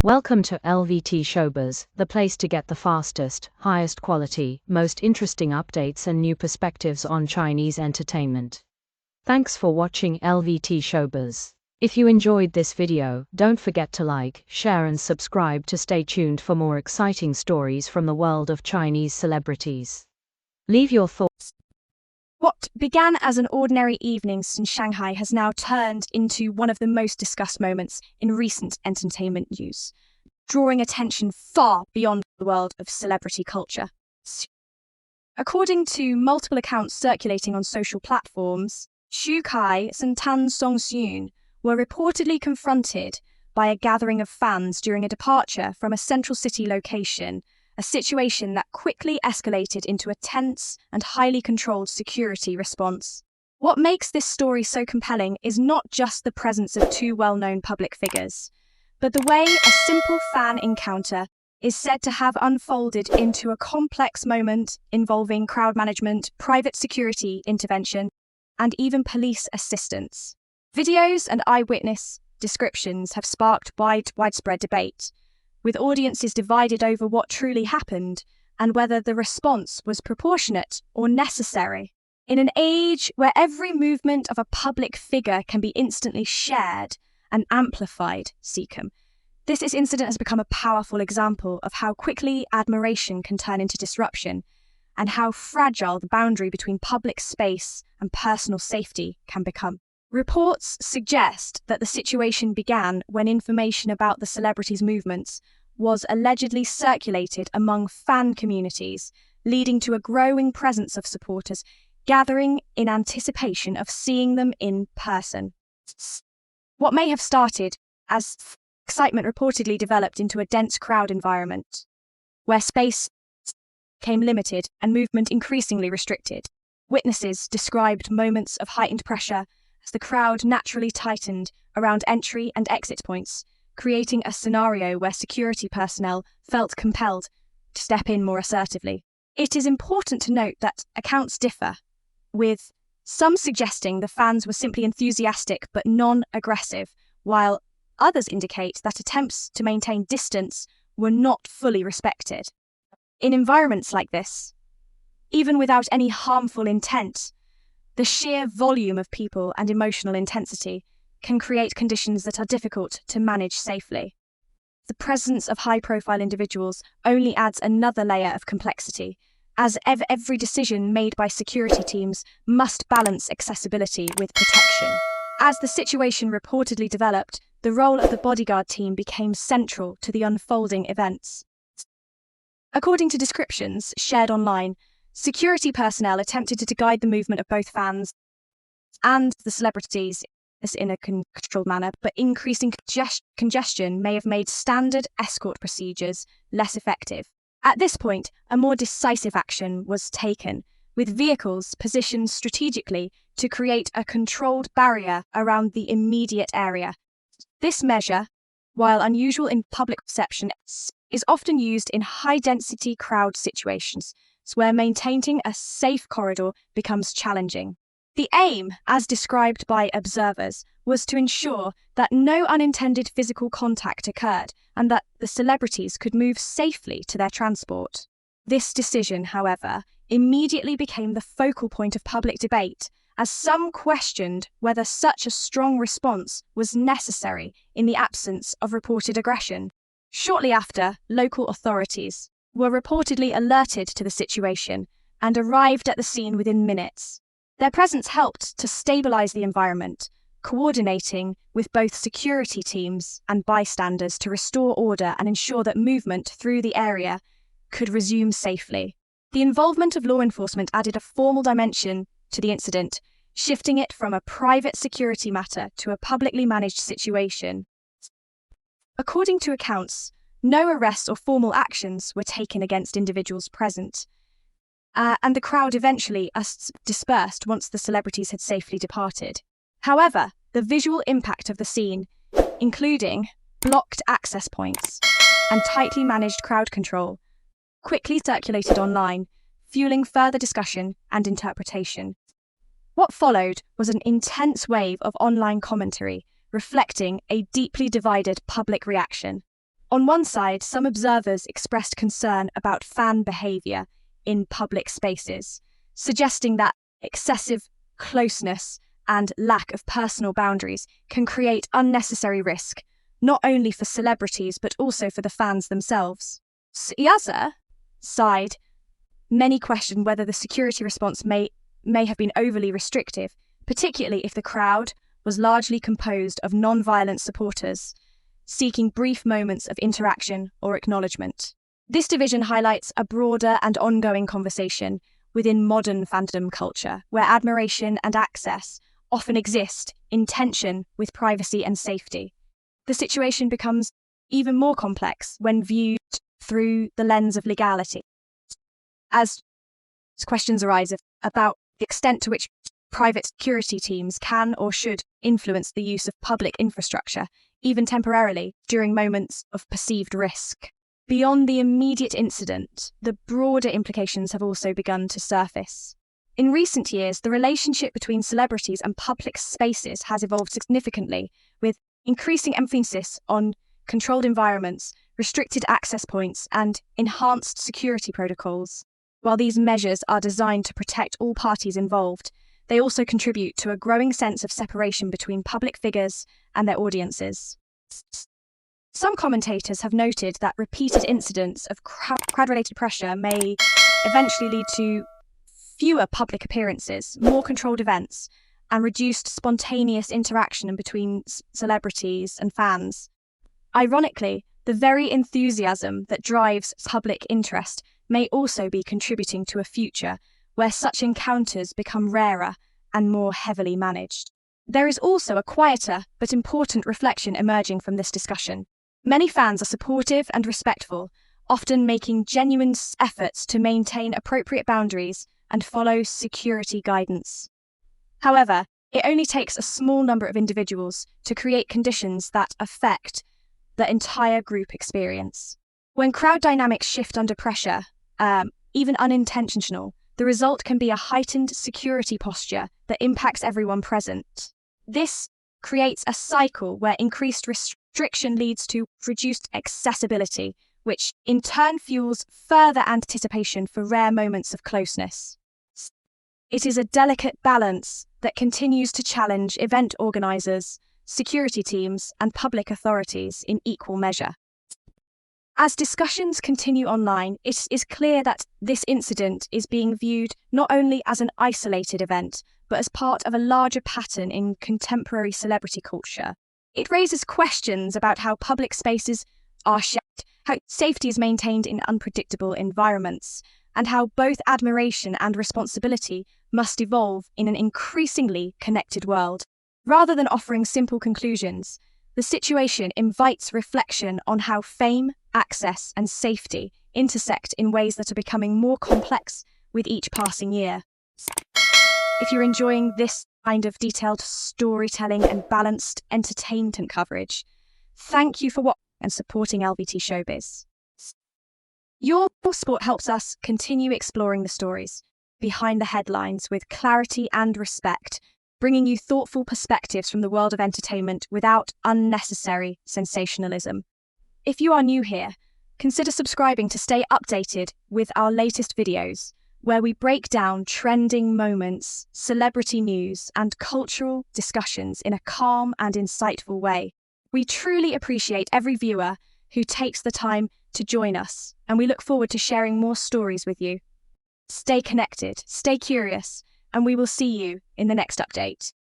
Welcome to LVT-SHOWBIZ, the place to get the fastest, highest quality, most interesting updates and new perspectives on Chinese entertainment. Thanks for watching LVT-SHOWBIZ. If you enjoyed this video, don't forget to like, share and subscribe to stay tuned for more exciting stories from the world of Chinese celebrities. Leave your thoughts. What began as an ordinary evening in Shanghai has now turned into one of the most discussed moments in recent entertainment news, drawing attention far beyond the world of celebrity culture. According to multiple accounts circulating on social platforms, Xu Kai and Songyun were reportedly confronted by a gathering of fans during a departure from a central city location, a situation that quickly escalated into a tense and highly controlled security response. What makes this story so compelling is not just the presence of two well-known public figures, but the way a simple fan encounter is said to have unfolded into a complex moment involving crowd management, private security intervention, and even police assistance. Videos and eyewitness descriptions have sparked widespread debate, with audiences divided over what truly happened and whether the response was proportionate or necessary. In an age where every movement of a public figure can be instantly shared and amplified, this incident has become a powerful example of how quickly admiration can turn into disruption and how fragile the boundary between public space and personal safety can become. Reports suggest that the situation began when information about the celebrities' movements was allegedly circulated among fan communities, leading to a growing presence of supporters gathering in anticipation of seeing them in person. What may have started as excitement reportedly developed into a dense crowd environment, where space became limited and movement increasingly restricted. Witnesses described moments of heightened pressure as the crowd naturally tightened around entry and exit points, creating a scenario where security personnel felt compelled to step in more assertively. It is important to note that accounts differ, with some suggesting the fans were simply enthusiastic but non-aggressive, while others indicate that attempts to maintain distance were not fully respected. In environments like this, even without any harmful intent, the sheer volume of people and emotional intensity can create conditions that are difficult to manage safely. The presence of high-profile individuals only adds another layer of complexity, as every decision made by security teams must balance accessibility with protection. As the situation reportedly developed, the role of the bodyguard team became central to the unfolding events. According to descriptions shared online, security personnel attempted to guide the movement of both fans and the celebrities in a controlled manner, but increasing congestion may have made standard escort procedures less effective. At this point, a more decisive action was taken, with vehicles positioned strategically to create a controlled barrier around the immediate area. This measure, while unusual in public perception, is often used in high-density crowd situations, where maintaining a safe corridor becomes challenging. The aim, as described by observers, was to ensure that no unintended physical contact occurred and that the celebrities could move safely to their transport. This decision, however, immediately became the focal point of public debate, as some questioned whether such a strong response was necessary in the absence of reported aggression. Shortly after, local authorities were reportedly alerted to the situation and arrived at the scene within minutes. Their presence helped to stabilize the environment, coordinating with both security teams and bystanders to restore order and ensure that movement through the area could resume safely. The involvement of law enforcement added a formal dimension to the incident, shifting it from a private security matter to a publicly managed situation. According to accounts, no arrests or formal actions were taken against individuals present, and the crowd eventually dispersed once the celebrities had safely departed. However, the visual impact of the scene, including blocked access points and tightly managed crowd control, quickly circulated online, fueling further discussion and interpretation. What followed was an intense wave of online commentary, reflecting a deeply divided public reaction. On one side, some observers expressed concern about fan behavior in public spaces, suggesting that excessive closeness and lack of personal boundaries can create unnecessary risk, not only for celebrities but also for the fans themselves. The other side, many question whether the security response may have been overly restrictive, particularly if the crowd was largely composed of non-violent supporters seeking brief moments of interaction or acknowledgement. This division highlights a broader and ongoing conversation within modern fandom culture, where admiration and access often exist in tension with privacy and safety. The situation becomes even more complex when viewed through the lens of legality, as questions arise about the extent to which private security teams can or should influence the use of public infrastructure, even temporarily, during moments of perceived risk. Beyond the immediate incident, the broader implications have also begun to surface. In recent years, the relationship between celebrities and public spaces has evolved significantly, with increasing emphasis on controlled environments, restricted access points, and enhanced security protocols. While these measures are designed to protect all parties involved, they also contribute to a growing sense of separation between public figures and their audiences. Some commentators have noted that repeated incidents of crowd-related pressure may eventually lead to fewer public appearances, more controlled events, and reduced spontaneous interaction between celebrities and fans. Ironically, the very enthusiasm that drives public interest may also be contributing to a future where such encounters become rarer and more heavily managed. There is also a quieter but important reflection emerging from this discussion. Many fans are supportive and respectful, often making genuine efforts to maintain appropriate boundaries and follow security guidance. However, it only takes a small number of individuals to create conditions that affect the entire group experience. When crowd dynamics shift under pressure, even unintentional, the result can be a heightened security posture that impacts everyone present. This creates a cycle where increased restriction leads to reduced accessibility, which in turn fuels further anticipation for rare moments of closeness. It is a delicate balance that continues to challenge event organizers, security teams, and public authorities in equal measure. As discussions continue online, it is clear that this incident is being viewed not only as an isolated event, but as part of a larger pattern in contemporary celebrity culture. It raises questions about how public spaces are shared, how safety is maintained in unpredictable environments, and how both admiration and responsibility must evolve in an increasingly connected world. Rather than offering simple conclusions, the situation invites reflection on how fame, access, and safety intersect in ways that are becoming more complex with each passing year. If you're enjoying this kind of detailed storytelling and balanced entertainment coverage, thank you for watching and supporting LVT-SHOWBIZ. Your support helps us continue exploring the stories behind the headlines with clarity and respect, bringing you thoughtful perspectives from the world of entertainment without unnecessary sensationalism. If you are new here, consider subscribing to stay updated with our latest videos, where we break down trending moments, celebrity news, and cultural discussions in a calm and insightful way. We truly appreciate every viewer who takes the time to join us, and we look forward to sharing more stories with you. Stay connected, stay curious, and we will see you in the next update.